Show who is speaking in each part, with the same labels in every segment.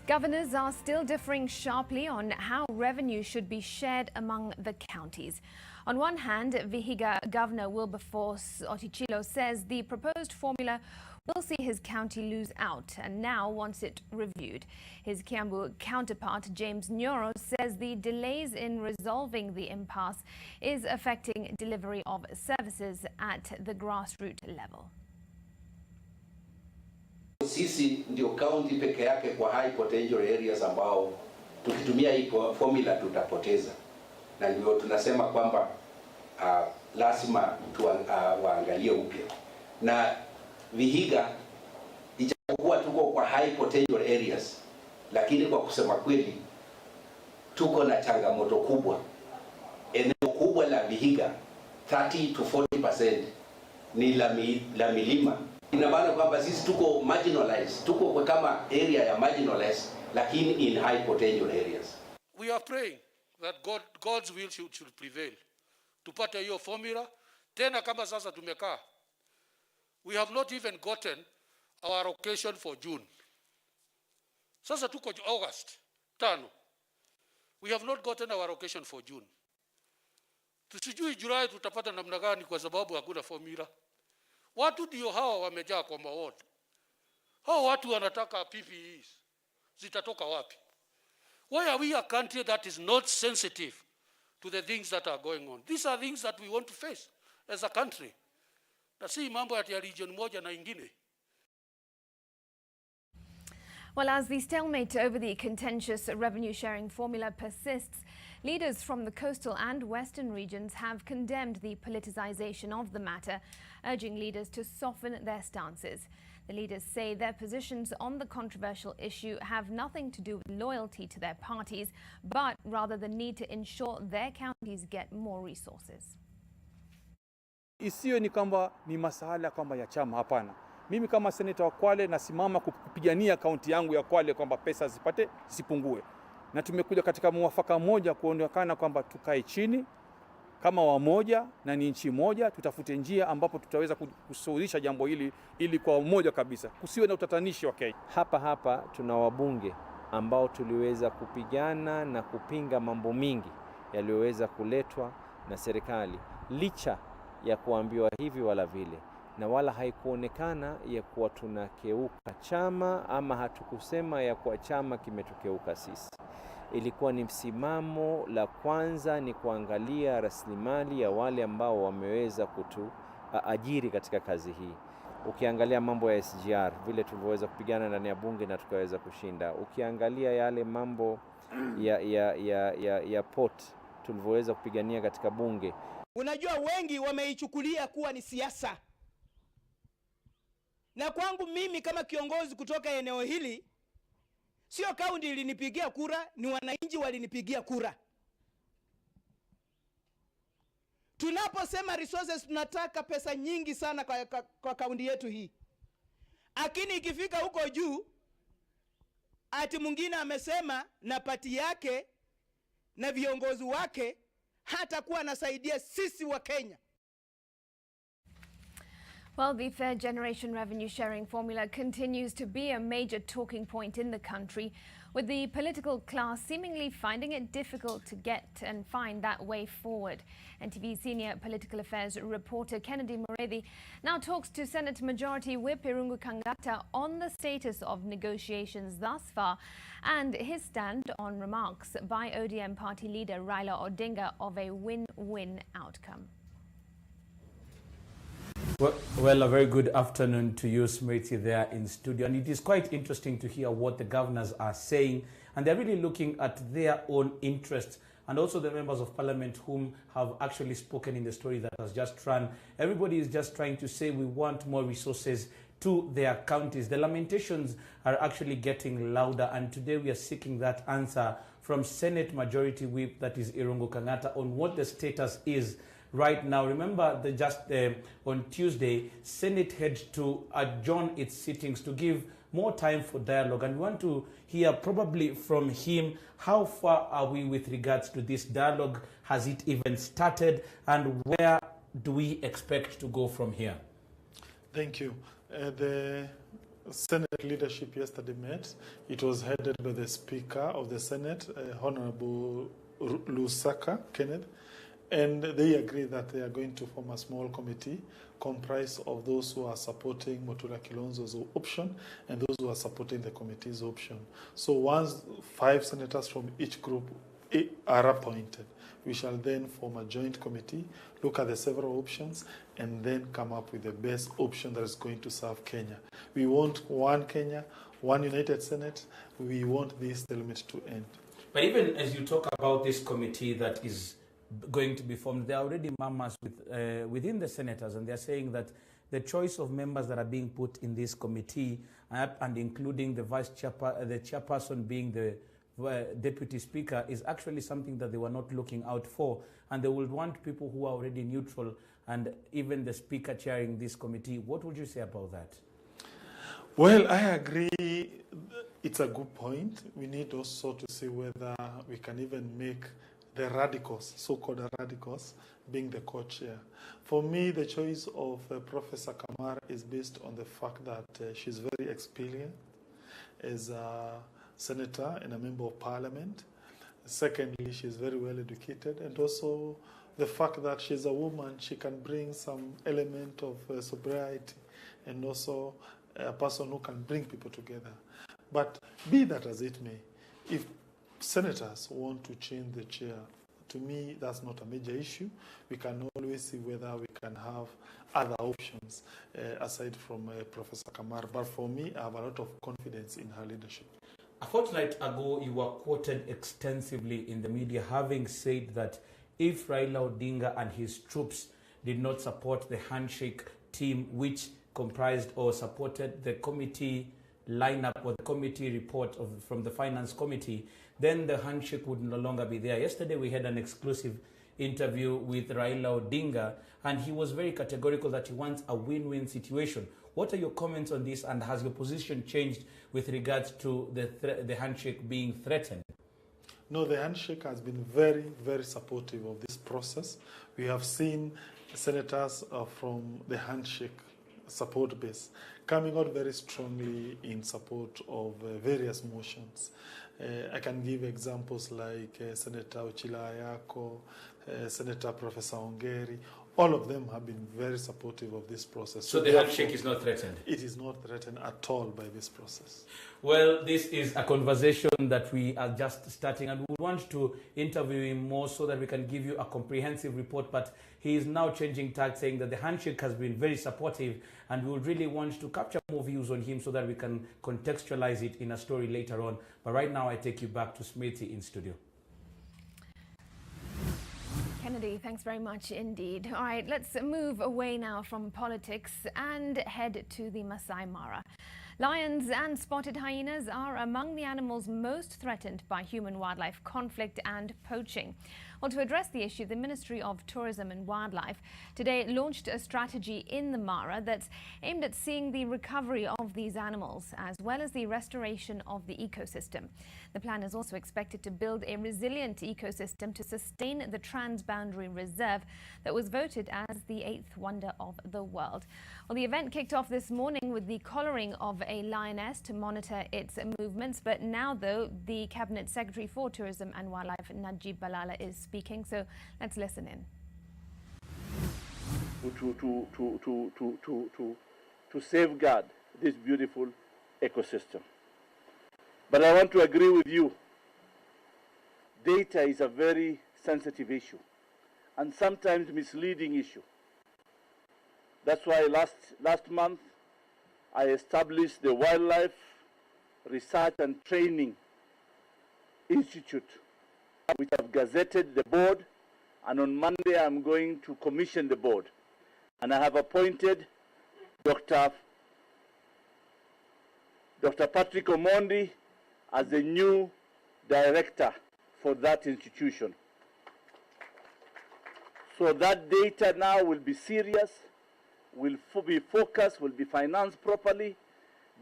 Speaker 1: Governors are still differing sharply on how revenue should be shared among the counties. On one hand, Vihiga Governor Wilberforce Otichilo says the proposed formula will see his county lose out and now wants it reviewed. His Kiambu counterpart, James Nyoro, says the delays in resolving the impasse is affecting delivery of services at the grassroots level.
Speaker 2: Sisi ndio county peke yake kwa high potential areas ambao tukitumia hii formula tutapoteza, na ndio tunasema kwamba lazima waangalie upya. Na Vihiga ijapokuwa tuko kwa high potential areas, lakini kwa kusema kweli tuko na changamoto kubwa. Eneo kubwa la Vihiga 30 to 40% ni la milima. Ina maana kwamba sisi tuko marginalized, tuko kama area ya marginalized, lakini in high potential areas.
Speaker 3: We are praying that God's will should prevail. Tupate hiyo formula tena. Kama sasa tumekaa, we have not even gotten our allocation for June. Sasa tuko August 5. We have not gotten our allocation for June. Tusijui Julai tutapata namna gani kwa sababu hakuna formula. Watu ndio hawa wamejaa kwa maward. Hao watu wanataka PPEs. Zitatoka wapi? Why are we a country that is not sensitive to the things that are going on? These are things that we want to face as a country. Na si mambo ya region moja na ingine.
Speaker 1: Well, as the stalemate over the contentious revenue-sharing formula persists, leaders from the coastal and western regions have condemned the politicization of the matter, urging leaders to soften their stances. The leaders say their positions on the controversial issue have nothing to do with loyalty to their parties, but rather the need to ensure their counties get more resources.
Speaker 4: Isiyo ni kwamba ni masuala kwamba ya chama, hapana. Mimi kama seneta wa Kwale nasimama kupigania kaunti yangu ya Kwale kwamba pesa zisipungue. Na tumekuja katika mwafaka mmoja kuonekana kwamba tukae chini kama wamoja na ni nchi moja, tutafute njia ambapo tutaweza kusuluhisha jambo hili ili kwa umoja kabisa. Kusiwe na utatanishi wa Kenya.
Speaker 5: Hapa tuna wabunge ambao tuliweza kupigana na kupinga mambo mingi yaliyoweza kuletwa na serikali, licha ya kuambiwa hivi wala vile, na wala haikuonekana ya kuwa tunakeuka chama ama hatukusema ya kuwa chama kimetukeuka sisi. Ilikuwa ni msimamo la kwanza ni kuangalia rasilimali ya wale ambao wameweza kutuajiri katika kazi hii. Ukiangalia mambo ya SGR vile tulivyoweza kupigana ndani ya bunge na tukaweza kushinda. Ukiangalia yale mambo ya port tulivyoweza kupigania katika bunge.
Speaker 6: Unajua wengi wameichukulia kuwa ni siasa. Na kwangu mimi kama kiongozi kutoka eneo hili, sio kaunti ilinipigia kura, ni wananchi walinipigia kura. Tunaposema resources, tunataka pesa nyingi sana kwa kaunti yetu hii. Lakini ikifika huko juu, ati mwingine amesema na pati yake na viongozi wake hata kuwa nasaidia sisi wa Kenya.
Speaker 1: Well, the third generation revenue sharing formula continues to be a major talking point in the country, with the political class seemingly finding it difficult to get and find that way forward. NTV senior political affairs reporter Kennedy Mureithi now talks to Senate Majority Whip Irungu Kangata on the status of negotiations thus far and his stand on remarks by ODM party leader Raila Odinga of a win-win outcome.
Speaker 7: Well, a very good afternoon to you, Smriti, there in studio. And it is quite interesting to hear what the governors are saying. And they're really looking at their own interests and also the members of parliament whom have actually spoken in the story that has just run. Everybody is just trying to say we want more resources to their counties. The lamentations are actually getting louder. And today we are seeking that answer from Senate Majority Whip, that is Irungu Kangata, on what the status is right now. Remember, on Tuesday, Senate had to adjourn its sittings to give more time for dialogue. And we want to hear probably from him, how far are we with regards to this dialogue? Has it even started? And where do we expect to go from here?
Speaker 8: Thank you. The Senate leadership yesterday met. It was headed by the Speaker of the Senate, Honorable Lusaka Kenneth, and they agreed that they are going to form a small committee comprised of those who are supporting Mutula Kilonzo's option and those who are supporting the committee's option. So once 5 senators from each group are appointed, we shall then form a joint committee, look at the several options, and then come up with the best option that is going to serve Kenya. We want one Kenya, one united Senate. We want this stalemate to end.
Speaker 7: But even as you talk about this committee that is going to be formed, there are already murmurs within the senators, and they're saying that the choice of members that are being put in this committee, and including the the chairperson being the deputy speaker, is actually something that they were not looking out for, and they would want people who are already neutral, and even the speaker chairing this committee. What would you say about that?
Speaker 8: Well, I agree. It's a good point. We need also to see whether we can even make the radicals, so-called radicals, being the co-chair. For me, the choice of Professor Kamara is based on the fact that she's very experienced as a senator and a member of parliament. Secondly, she's very well educated, and also the fact that she's a woman, she can bring some element of sobriety, and also a person who can bring people together. But be that as it may, if senators want to change the chair, to me, that's not a major issue. We can always see whether we can have other options aside from Professor Kamara. But for me, I have a lot of confidence in her leadership.
Speaker 7: A fortnight ago, you were quoted extensively in the media having said that if Raila Odinga and his troops did not support the handshake team, which comprised or supported the committee lineup or the committee report from the finance committee, then the handshake would no longer be there. Yesterday we had an exclusive interview with Raila Odinga, and he was very categorical that he wants a win-win situation. What are your comments on this, and has your position changed with regards to the handshake being threatened?
Speaker 8: No, the handshake has been very, very supportive of this process. We have seen senators from the handshake support base coming out very strongly in support of various motions. I can give examples like Senator Ochila Ayako, Senator Professor Ongeri. All of them have been very supportive of this process.
Speaker 7: So the handshake is not threatened?
Speaker 8: It is not threatened at all by this process.
Speaker 7: Well, this is a conversation that we are just starting, and we want to interview him more so that we can give you a comprehensive report. But he is now changing tack, saying that the handshake has been very supportive, and we would really want to capture more views on him so that we can contextualize it in a story later on. But right now, I take you back to Smithy in studio.
Speaker 1: Kennedy, thanks very much indeed. All right, let's move away now from politics and head to the Maasai Mara. Lions and spotted hyenas are among the animals most threatened by human-wildlife conflict and poaching. Well, to address the issue, the Ministry of Tourism and Wildlife today launched a strategy in the Mara that's aimed at seeing the recovery of these animals as well as the restoration of the ecosystem. The plan is also expected to build a resilient ecosystem to sustain the transboundary reserve that was voted as the 8th wonder of the world. Well, the event kicked off this morning with the collaring of a lioness to monitor its movements. But now, though, the Cabinet Secretary for Tourism and Wildlife, Najib Balala, is speaking. So let's listen in.
Speaker 9: To safeguard this beautiful ecosystem. But I want to agree with you. Data is a very sensitive issue and sometimes misleading issue. That's why last month I established the Wildlife Research and Training Institute, which I've gazetted the board, and on Monday I'm going to commission the board. And I have appointed Dr. Patrick Omondi as the new director for that institution. So that data now will be serious, will be focused, will be financed properly,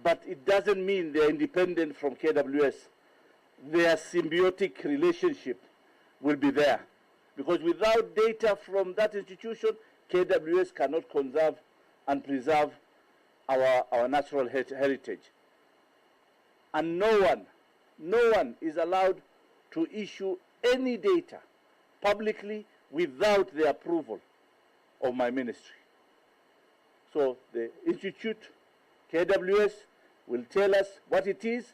Speaker 9: but it doesn't mean they're independent from KWS. Their symbiotic relationship will be there. Because without data from that institution, KWS cannot conserve and preserve our natural heritage. And no one is allowed to issue any data publicly without the approval of my ministry. So the Institute, KWS, will tell us what it is.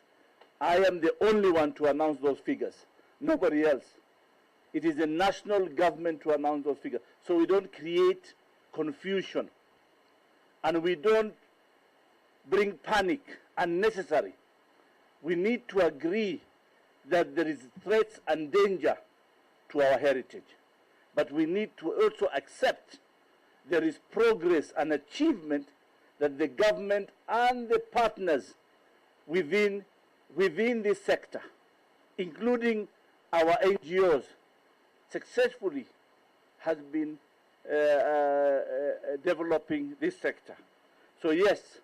Speaker 9: I am the only one to announce those figures, nobody else. It is the national government to announce those figures. So we don't create confusion and we don't bring panic unnecessary. We need to agree that there is threats and danger to our heritage. But we need to also accept there is progress and achievement that the government and the partners within this sector, including our NGOs, successfully has been developing this sector. So yes,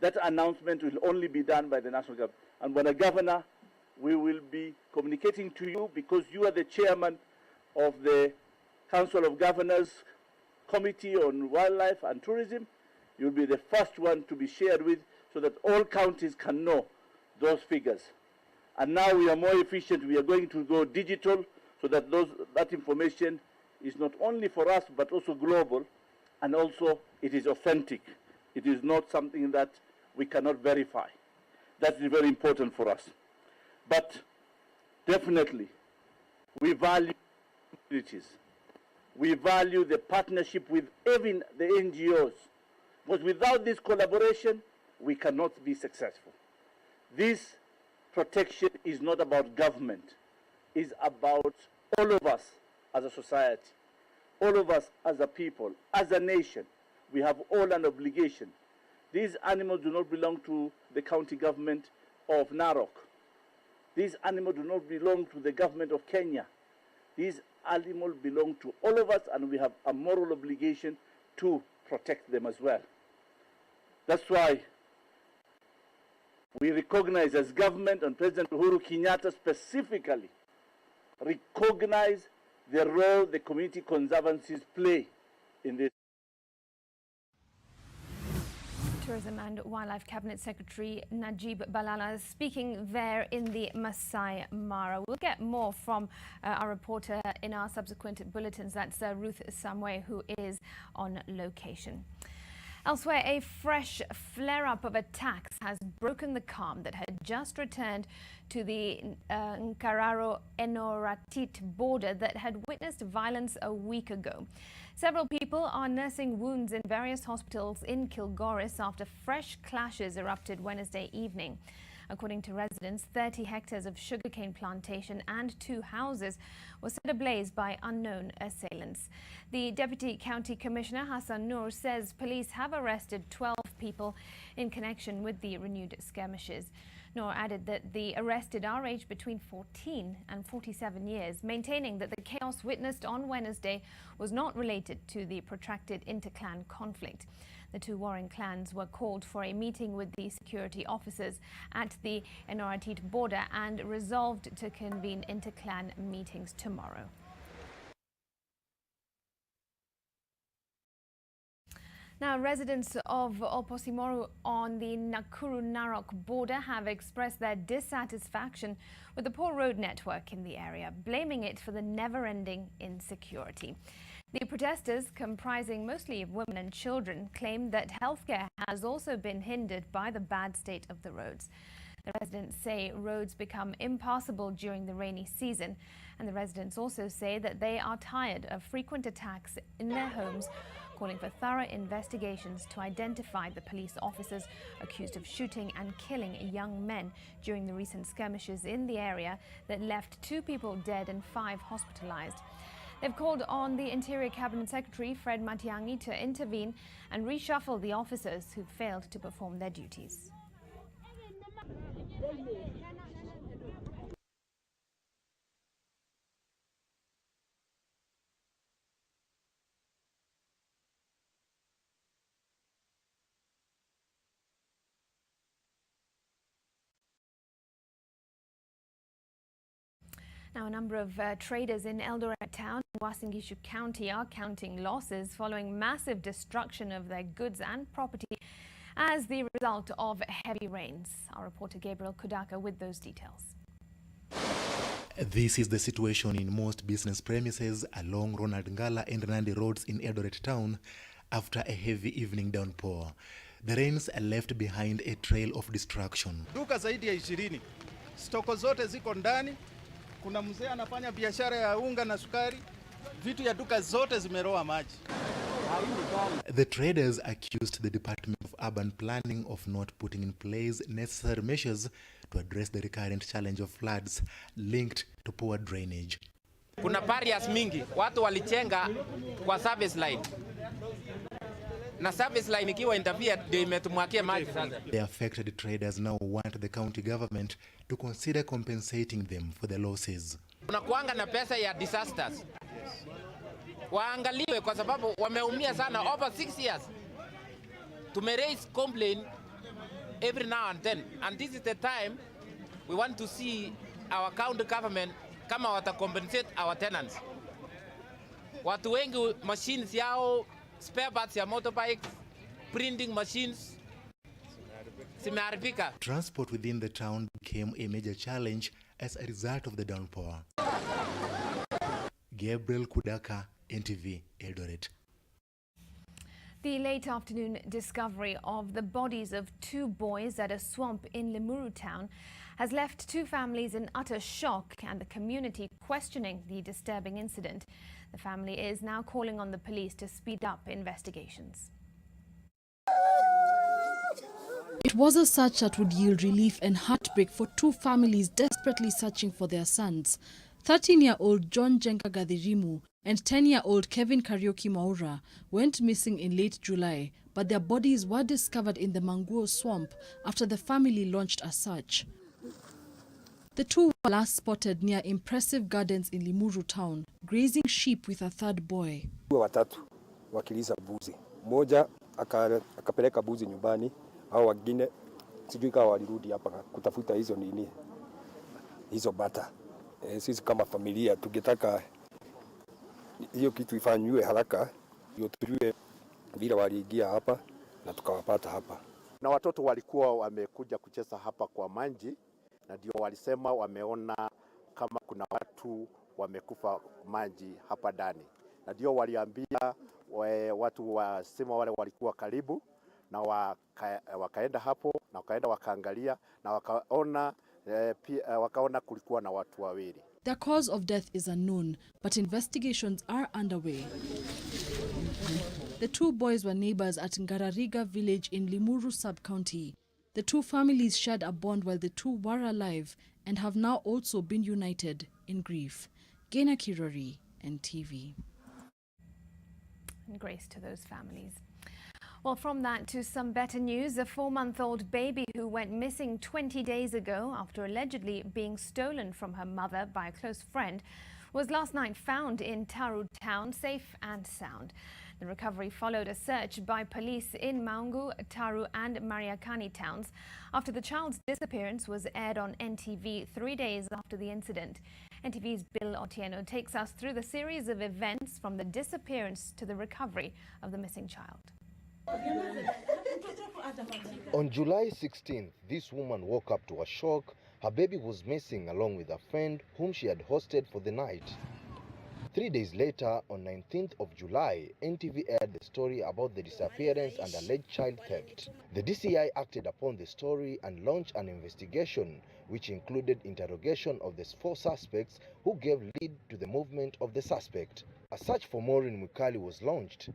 Speaker 9: that announcement will only be done by the national government. And when a governor, we will be communicating to you because you are the chairman of the Council of Governors Committee on Wildlife and Tourism. You'll be the first one to be shared with so that all counties can know those figures. And now we are more efficient. We are going to go digital so that that information is not only for us but also global, and also it is authentic. It is not something that we cannot verify. That is very important for us. But definitely, we value communities. We value the partnership with even the NGOs. Because without this collaboration, we cannot be successful. This protection is not about government. It's about all of us as a society, all of us as a people, as a nation. We have all an obligation. These animals do not belong to the county government of Narok. These animals do not belong to the government of Kenya. These animals belong to all of us, and we have a moral obligation to protect them as well. That's why we recognize as government, and President Uhuru Kenyatta specifically recognize the role the community conservancies play in this.
Speaker 1: Tourism and Wildlife Cabinet Secretary Najib Balala speaking there in the Maasai Mara. We'll get more from our reporter in our subsequent bulletins. That's Ruth Samwe, who is on location. Elsewhere, a fresh flare-up of attacks has broken the calm that had just returned to the Nkararo-Enoratit border that had witnessed violence a week ago. Several people are nursing wounds in various hospitals in Kilgoris after fresh clashes erupted Wednesday evening. According to residents, 30 hectares of sugarcane plantation and 2 houses were set ablaze by unknown assailants. The Deputy County Commissioner Hassan Noor says police have arrested 12 people in connection with the renewed skirmishes. Noor added that the arrested are aged between 14 and 47 years, maintaining that the chaos witnessed on Wednesday was not related to the protracted inter-clan conflict. The 2 warring clans were called for a meeting with the security officers at the Enoratit border and resolved to convene inter-clan meetings tomorrow. Now, residents of Oposimoru on the Nakuru-Narok border have expressed their dissatisfaction with the poor road network in the area, blaming it for the never-ending insecurity. The protesters, comprising mostly of women and children, claim that healthcare has also been hindered by the bad state of the roads. The residents say roads become impassable during the rainy season, and the residents also say that they are tired of frequent attacks in their homes, calling for thorough investigations to identify the police officers accused of shooting and killing young men during the recent skirmishes in the area that left 2 people dead and 5 hospitalized. They've called on the Interior Cabinet Secretary Fred Matiang'i to intervene and reshuffle the officers who failed to perform their duties. Now, a number of traders in Eldoret town in Uasin Gishu County are counting losses following massive destruction of their goods and property as the result of heavy rains. Our reporter Gabriel Kudaka with those details.
Speaker 10: This is the situation in most business premises along Ronald Ngala and Nandi roads in Eldoret town after a heavy evening downpour. The rains left behind a trail of destruction.
Speaker 11: Duka zaidi ya 20. Stoko zote ziko ndani. Kuna mzee anafanya biashara ya unga na sukari. Vitu ya duka zote zimeroa maji.
Speaker 10: The traders accused the Department of Urban Planning of not putting in place necessary measures to address the recurrent challenge of floods linked to poor drainage.
Speaker 12: Kuna barriers mingi, watu walichenga kwa service line. Na service line ikiwa interfere ndio imetumwakia maji sasa.
Speaker 10: The affected traders now want the county government to consider compensating them for the losses.
Speaker 12: Kuna kuanga na pesa ya disasters. Waangaliwe kwa sababu wameumia sana over 6 years. Tume raise complaint every now and then, and this is the time we want to see our county government kama wata compensate our tenants. Watu wengi machines yao, spare parts ya motorbikes, printing machines zimeharibika.
Speaker 10: Transport within the town became a major challenge as a result of the downpour. Gabriel Kudaka, NTV Eldoret.
Speaker 1: The late afternoon discovery of the bodies of 2 boys at a swamp in Limuru town has left 2 families in utter shock and the community questioning the disturbing incident. The family is now calling on the police to speed up investigations.
Speaker 13: It was a search that would yield relief and heartbreak for 2 families desperately searching for their sons. 13-year-old John Jenka Gathirimu and 10-year-old Kevin Kariuki Maura went missing in late July, but their bodies were discovered in the Manguo swamp after the family launched a search. The 2 were last spotted near Impressive Gardens in Limuru town, grazing sheep with a 3rd boy.
Speaker 14: Watatu wakiliza buzi. Mmoja akapeleka buzi nyumbani, hao wengine sijui kama walirudi hapa kutafuta hizo bata. Sisi kama familia tungetaka hiyo kitu ifanywe haraka, ndio tujue vile waliingia hapa na tukawapata hapa.
Speaker 15: Na watoto walikuwa wamekuja kucheza hapa kwa maji, na ndio walisema wameona kama kuna watu wamekufa maji hapa ndani, na ndio waliambia watu wasema wale walikuwa karibu, na wakaenda hapo na wakaenda wakaangalia na wakaona kulikuwa na watu wawili.
Speaker 13: The cause of death is unknown, but investigations are underway. The 2 boys were neighbors at Ngarariga village in Limuru sub-county. The 2 families shared a bond while the 2 were alive and have now also been united in grief. Gena Kirori, NTV.
Speaker 1: And grace to those families. Well, from that to some better news. A 4-month-old baby who went missing 20 days ago after allegedly being stolen from her mother by a close friend was last night found in Taru town, safe and sound. The recovery followed a search by police in Maungu, Taru and Mariakani towns after the child's disappearance was aired on NTV 3 days after the incident. NTV's Bill Otieno takes us through the series of events from the disappearance to the recovery of the missing child.
Speaker 16: On July 16th, this woman woke up to a shock. Her baby was missing along with a friend whom she had hosted for the night. 3 days later, on 19th of July, NTV aired the story about the disappearance and alleged child theft. The DCI acted upon the story and launched an investigation which included interrogation of the 4 suspects who gave lead to the movement of the suspect. A search for Maureen Mukali was launched.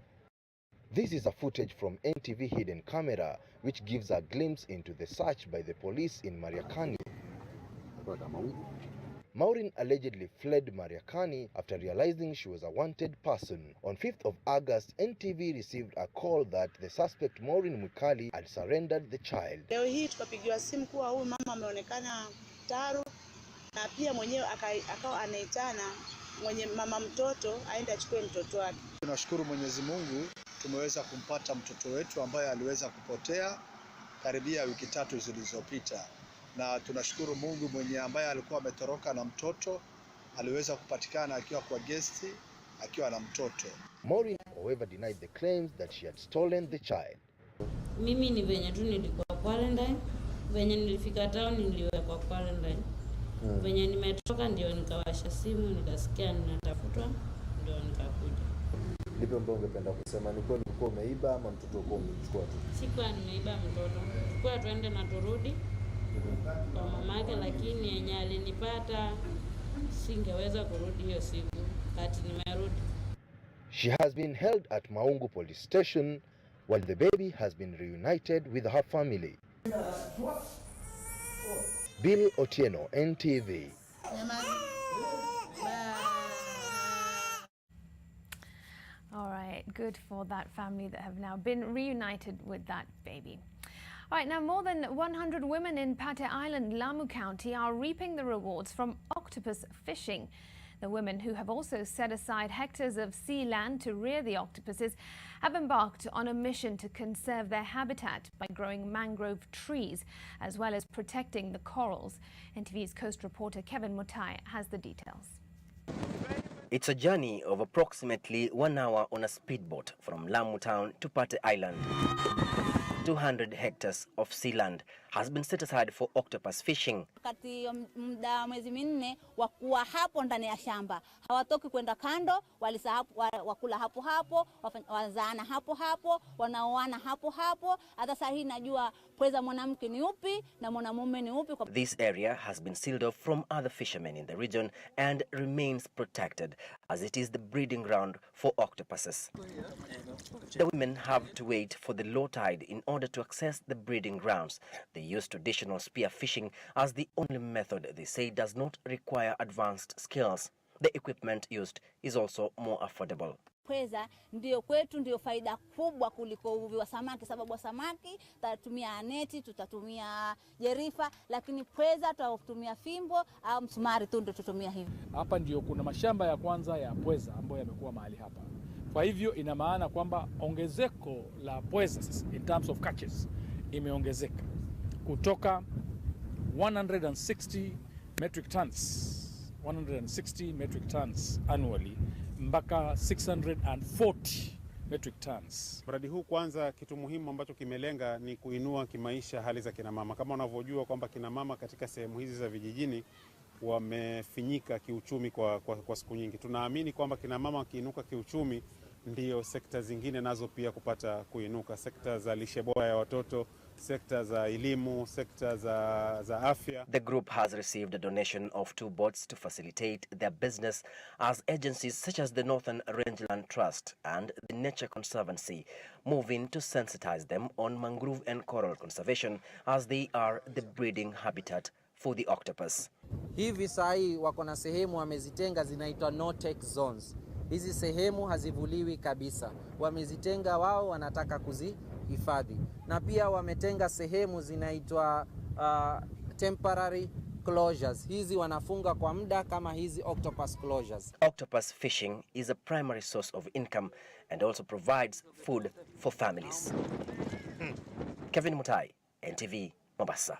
Speaker 16: This is a footage from NTV hidden camera which gives a glimpse into the search by the police in Mariakani. Maureen allegedly fled Mariakani after realizing she was a wanted person. On 5th of August, NTV received a call that the suspect Maureen Mukali had surrendered the child.
Speaker 17: Leo hii tukapigiwa simu kuwa huyu mama ameonekana Taru, na pia mwenyewe akawa anaitana mwenye mama mtoto aende achukue mtoto wake.
Speaker 11: Tunashukuru Mwenyezi Mungu tumeweza kumpata mtoto wetu ambaye aliweza kupotea karibia wiki 3 zilizopita. Na tunashukuru Mungu mwenye ambaye alikuwa ametoroka na mtoto aliweza kupatikana akiwa kwa guesti akiwa na mtoto.
Speaker 16: Maureen, however, denied the claims that she had stolen the child.
Speaker 18: Mimi ni venye tu nilikuwa quarantine. Venye nilifika town niliwekwa quarantine. Venye nimetoka ndio nikawasha simu, nikasikia ninatafutwa, ndio nikakuja.
Speaker 5: Lipi ambalo ungependa kusema? Ni kweli ulikuwa umeiba ama mtoto wako umechukua tu?
Speaker 18: Sikuwa nimeiba mtoto. Kwa tuende na turudi kwa mamake, lakini yenye alinipata singeweza kurudi hiyo siku kati nimerudi.
Speaker 16: She has been held at Maungu police station while the baby has been reunited with her family. Bill Otieno, NTV.
Speaker 1: All right, good for that family that have now been reunited with that baby. All right, now more than 100 women in Pate Island, Lamu County are reaping the rewards from octopus fishing. The women, who have also set aside hectares of sea land to rear the octopuses, have embarked on a mission to conserve their habitat by growing mangrove trees, as well as protecting the corals. NTV's coast reporter Kevin Mutai has the details.
Speaker 19: It's a journey of approximately 1 hour on a speedboat from Lamu town to Pate Island. 200 hectares of sea land has been set aside for octopus fishing.
Speaker 20: Kati muda mwezi minne wakuwa hapo ndani ya shamba. Hawatoki kwenda kando, wakula hapo hapo, wazaana hapo hapo, wanaoana hapo hapo. Hata sasa hii najua pweza mwanamke ni upi na mwanamume ni upi.
Speaker 19: This area has been sealed off from other fishermen in the region and remains protected as it is the breeding ground for octopuses. The women have to wait for the low tide in order to access the breeding grounds. They use traditional spear fishing as the only method they say does not require advanced skills. The equipment used is also more affordable.
Speaker 20: Pweza ndio kwetu ndio faida kubwa kuliko uvuvi wa samaki, sababu wa samaki tutatumia neti, tutatumia jerifa, lakini pweza tutatumia fimbo au msumari tu ndio tutumia hivi.
Speaker 21: Hapa ndio kuna mashamba ya kwanza ya pweza ambayo yamekuwa mahali hapa. Kwa hivyo ina maana kwamba ongezeko la pweza in terms of catches imeongezeka kutoka 160 metric tons annually mpaka 640 metric tons.
Speaker 22: Mradi huu kwanza, kitu muhimu ambacho kimelenga ni kuinua kimaisha hali za kina mama. Kama unavyojua kwamba kina mama katika sehemu hizi za vijijini wamefinyika kiuchumi kwa siku nyingi. Tunaamini kwamba kina mama wakiinuka kiuchumi ndio sekta zingine nazo pia kupata kuinuka, sekta za lishe bora ya watoto, sekta za elimu, sekta za afya.
Speaker 19: The group has received a donation of 2 boats to facilitate their business as agencies such as the Northern Rangeland Trust and the Nature Conservancy move in to sensitize them on mangrove and coral conservation as they are the breeding habitat for the octopus.
Speaker 23: Hivi sahi wako na sehemu wamezitenga zinaitwa no-take zones. Hizi sehemu hazivuliwi kabisa. Wamezitenga wao, wanataka kuzihifadhi. Na pia wametenga sehemu zinaitwa temporary closures. Hizi wanafunga kwa muda kama hizi octopus closures.
Speaker 19: Octopus fishing is a primary source of income and also provides food for families. Kevin Mutai, NTV, Mombasa.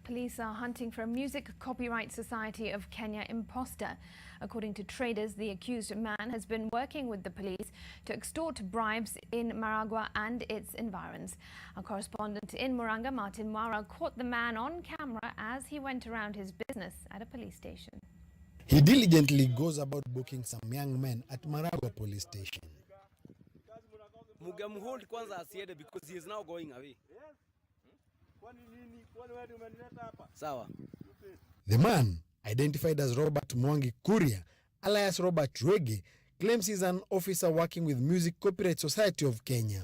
Speaker 1: Police are hunting for a Music Copyright Society of Kenya Imposter. According to traders, the accused man has been working with the police to extort bribes in Maragua and its environs. Our correspondent in Muranga, Martin Mara, caught the man on camera as he went around his business at a police station.
Speaker 24: He diligently goes about booking some young men at Maragua police station.
Speaker 25: Mugamhold kwanza asiende because he is now going away. Sawa.
Speaker 24: The man, identified as Robert Mwangi Kuria, alias Robert Rwege, claims he's an officer working with Music Copyright Society of Kenya.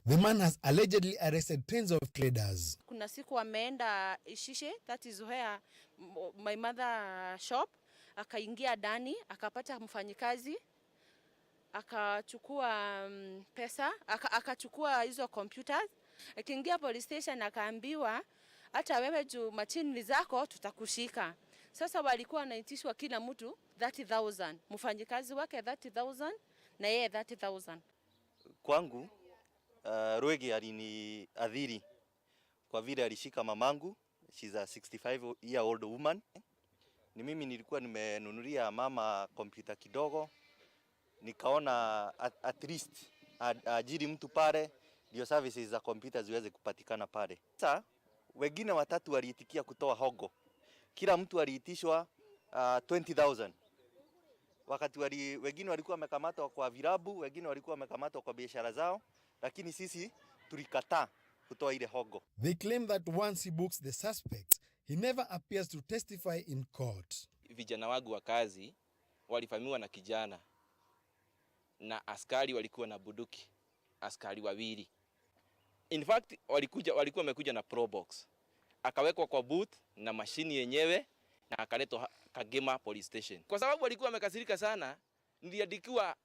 Speaker 24: The man has allegedly arrested tens of traders.
Speaker 17: Kuna siku ameenda Ishishe, that is where my mother shop, akaingia ndani, akapata mfanyikazi, akachukua pesa, akachukua hizo computers, akiingia police station akaambiwa hata wewe juu machini zako tutakushika. Sasa walikuwa wanaitishwa kila mtu 30,000, mfanyikazi wake 30,000 na yeye 30,000.
Speaker 26: Kwangu Rwege aliniadhiri
Speaker 2: kwa vile alishika mamangu. She's a 65-year-old woman. Ni mimi nilikuwa nimenunulia mama kompyuta kidogo. Nikaona at least ajiri mtu pale ndio services za kompyuta ziweze kupatikana pale. Sasa wengine watatu waliitikia kutoa hongo. Kila mtu aliitishwa 20,000. Wakati wengine walikuwa wamekamatwa kwa virabu, wengine walikuwa wamekamatwa kwa biashara zao, lakini sisi tulikataa kutoa ile hongo.
Speaker 24: They claim that once he books the suspects, he never appears to testify in court.
Speaker 3: Vijana wangu wa kazi walifamiwa na kijana na askari walikuwa na buduki, askari wawili. In fact walikuwa wamekuja na pro box. Akawekwa kwa booth na mashini yenyewe na akaletwa Kagema police station. Kwa sababu walikuwa wamekasirika sana, niliandikiwa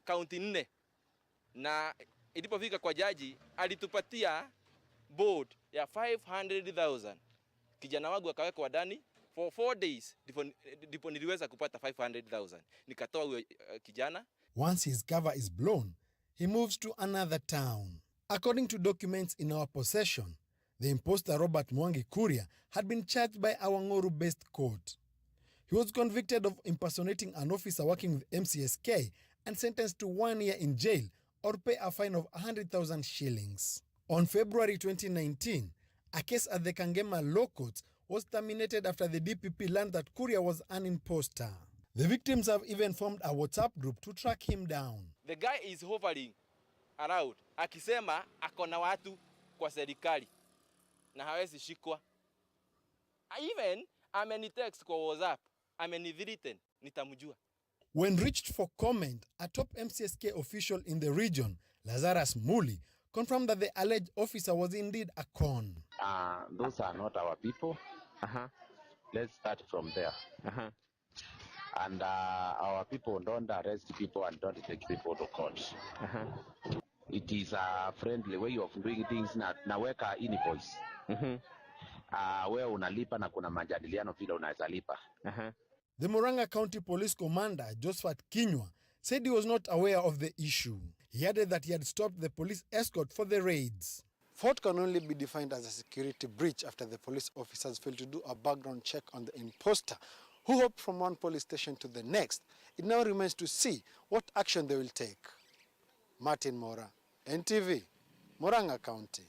Speaker 3: kaunti 4 na ilipofika kwa jaji alitupatia board ya 500,000. Kijana wangu akawekwa ndani for 4 days ndipo niliweza kupata 500,000. Nikatoa huyo kijana.
Speaker 24: Once his cover is blown, he moves to another town. According to documents in our possession, the imposter Robert Mwangi Kuria had been charged by our Ngoru-based court. He was convicted of impersonating an officer working with MCSK and sentenced to 1 year in jail or pay a fine of 100,000 shillings. On February 2019, a case at the Kangema Law Courts was terminated after the DPP learned that Kuria was an imposter. The victims have even formed a WhatsApp group to track him down.
Speaker 3: The guy is hovering around akisema akona watu kwa serikali na hawezi shikwa. Even amenitext kwa WhatsApp, amenidhiriten, nitamjua.
Speaker 24: When reached for comment, a top MCSK official in the region, Lazarus Muli, confirmed that the alleged officer was indeed a con.
Speaker 4: Those are not our people. Let's start from there. And our people don't arrest people and don't take people to court. It is a friendly way of doing things. Naweka invoice. Wewe unalipa na kuna majadiliano vile unaweza lipa.
Speaker 24: The Murang'a County Police Commander, Josephat Kinyua, said he was not aware of the issue. He added that he had stopped the police escort for the raids. Fault can only be defined as a security breach after the police officers failed to do a background check on the imposter, who hopped from one police station to the next. It now remains to see what action they will take. Martin Mora, NTV, Murang'a County.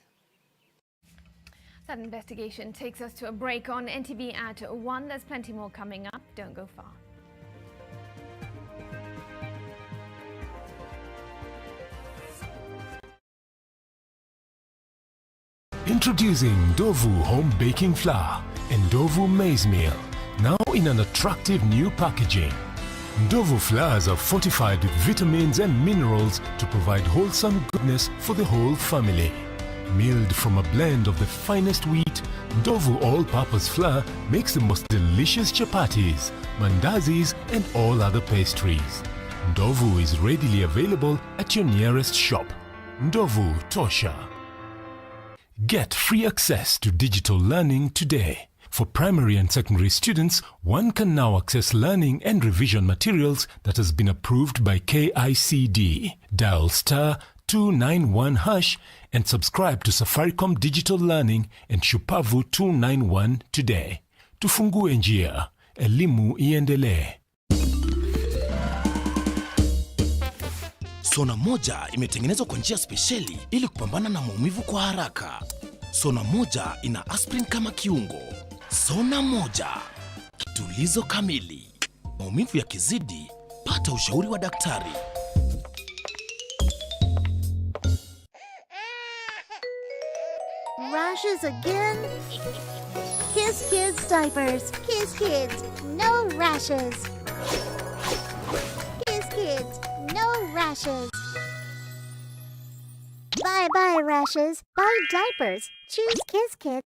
Speaker 1: That investigation takes us to a break on NTV at 1. There's plenty more coming up. Don't go far.
Speaker 6: Introducing Ndovu Home Baking Flour and Ndovu Maize Meal, now in an attractive new packaging. Ndovu flours are fortified with vitamins and minerals to provide wholesome goodness for the whole family. Milled from a blend of the finest wheat, Ndovu all-purpose flour makes the most delicious chapatis, mandazis and all other pastries. Ndovu is readily available at your nearest shop. Ndovu Tosha. Get free access to digital learning today. For primary and secondary students, one can now access learning and revision materials that has been approved by KICD. Dial *291# and subscribe to Safaricom Digital Learning and Shupavu 291 today. Tufungue njia, elimu iendelee.
Speaker 8: Sona moja imetengenezwa kwa njia spesheli ili kupambana na maumivu kwa haraka. Sona moja ina aspirin kama kiungo. Sona moja, kitulizo kamili. Maumivu yakizidi, pata ushauri wa daktari.
Speaker 26: Rashes again? Kiss Kids diapers. Kiss Kids, no rashes. Kiss Kids, no rashes. Bye-bye rashes. Buy diapers. Choose Kiss Kids.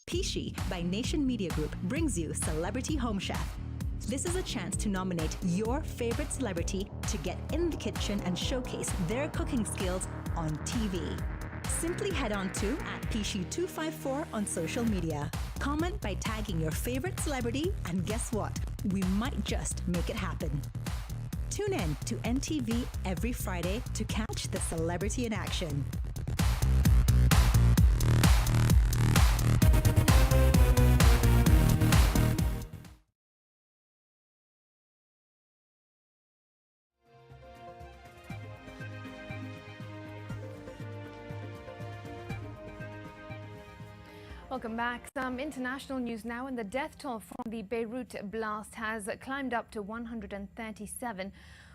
Speaker 27: Pishi by Nation Media Group brings you Celebrity Home Chef. This is a chance to nominate your favorite celebrity to get in the kitchen and showcase their cooking skills on TV. Simply head on to @Pishi254 on social media. Comment by tagging your favorite celebrity, and guess what? We might just make it happen. Tune in to NTV every Friday to catch the celebrity in action.
Speaker 1: Welcome back. Some international news now, and the death toll from the Beirut blast has climbed up to 137,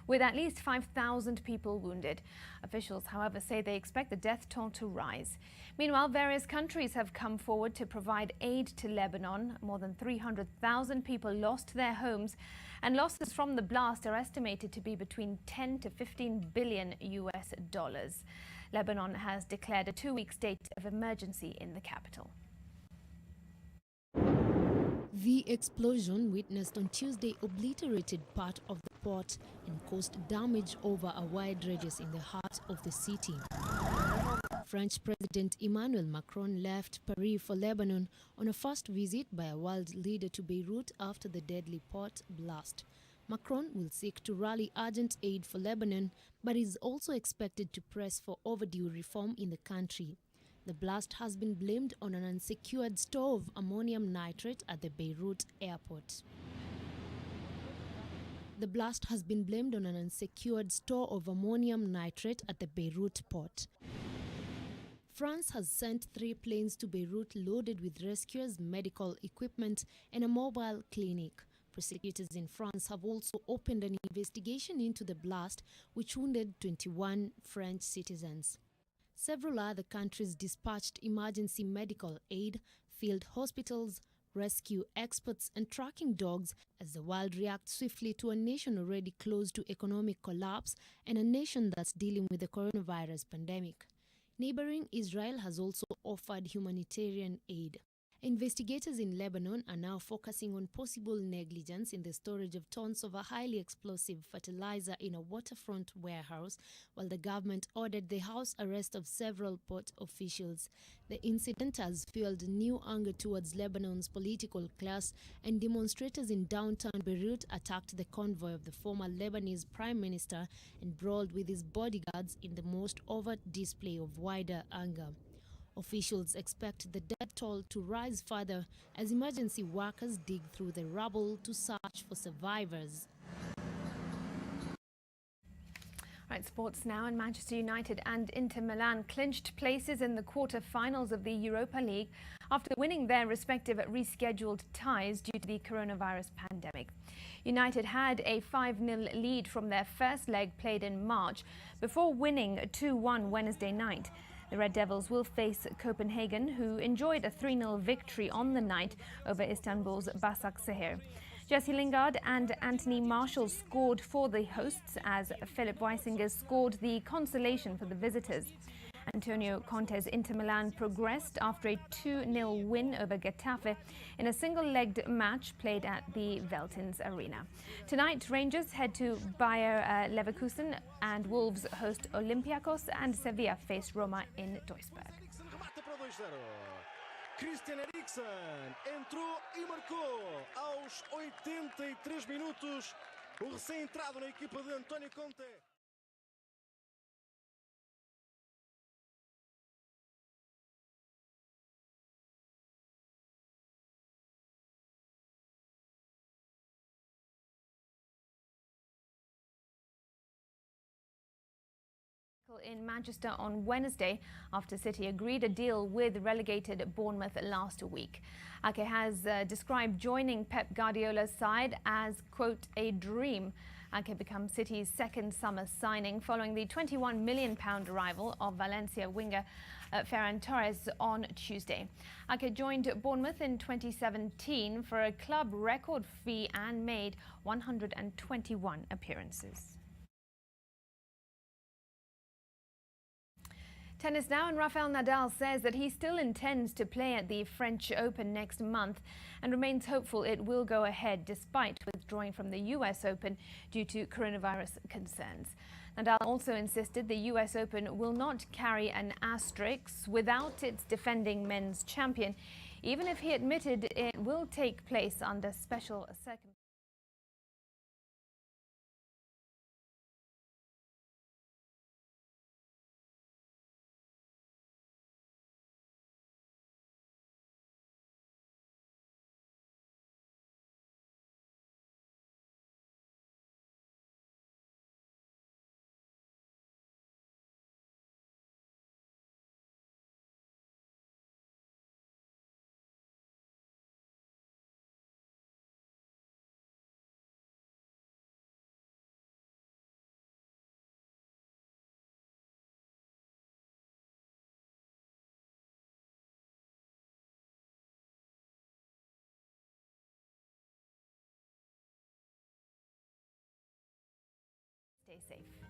Speaker 1: with at least 5,000 people wounded. Officials, however, say they expect the death toll to rise. Meanwhile, various countries have come forward to provide aid to Lebanon. More than 300,000 people lost their homes, and losses from the blast are estimated to be between 10 to 15 billion US dollars. Lebanon has declared a 2-week state of emergency in the capital.
Speaker 7: The explosion witnessed on Tuesday obliterated part of the port and caused damage over a wide radius in the heart of the city. French President Emmanuel Macron left Paris for Lebanon on a first visit by a world leader to Beirut after the deadly port blast. Macron will seek to rally urgent aid for Lebanon, but is also expected to press for overdue reform in the country. The blast has been blamed on an unsecured store of ammonium nitrate at the Beirut airport. The blast has been blamed on an unsecured store of ammonium nitrate at the Beirut port. France has sent 3 planes to Beirut loaded with rescuers, medical equipment, and a mobile clinic. Prosecutors in France have also opened an investigation into the blast, which wounded 21 French citizens. Several other countries dispatched emergency medical aid, field hospitals, rescue experts, and tracking dogs as the world reacts swiftly to a nation already close to economic collapse and a nation that's dealing with the coronavirus pandemic. Neighboring Israel has also offered humanitarian aid. Investigators in Lebanon are now focusing on possible negligence in the storage of tons of a highly explosive fertilizer in a waterfront warehouse, while the government ordered the house arrest of several port officials. The incident has fueled new anger towards Lebanon's political class, and demonstrators in downtown Beirut attacked the convoy of the former Lebanese prime minister and brawled with his bodyguards in the most overt display of wider anger. Officials expect the death toll to rise further as emergency workers dig through the rubble to search for survivors.
Speaker 1: Right, sports now, and Manchester United and Inter Milan clinched places in the quarter-finals of the Europa League after winning their respective rescheduled ties due to the coronavirus pandemic. United had a 5-0 lead from their first leg played in March before winning 2-1 Wednesday night. The Red Devils will face Copenhagen, who enjoyed a 3-0 victory on the night over Istanbul's Başakşehir. Jesse Lingard and Anthony Marshall scored for the hosts as Philip Weisinger scored the consolation for the visitors. Antonio Conte's Inter Milan progressed after a 2-0 win over Getafe in a single-legged match played at the Veltins Arena. Tonight, Rangers head to Bayer Leverkusen and Wolves host Olympiacos, and Sevilla face Roma in Duisburg.
Speaker 9: Christian Eriksen entrou e marcou aos 83 minutos. O recém-entrado na equipa de António Conte.
Speaker 1: In Manchester on Wednesday after City agreed a deal with relegated Bournemouth last week. Ake has described joining Pep Guardiola's side as, quote, a dream. Ake becomes City's second summer signing following the £21 million arrival of Valencia winger Ferran Torres on Tuesday. Ake joined Bournemouth in 2017 for a club record fee and made 121 appearances. Tennis now, and Rafael Nadal says that he still intends to play at the French Open next month and remains hopeful it will go ahead despite withdrawing from the US Open due to coronavirus concerns. Nadal also insisted the US Open will not carry an asterisk without its defending men's champion, even if he admitted it will take place under special circumstances. Stay safe.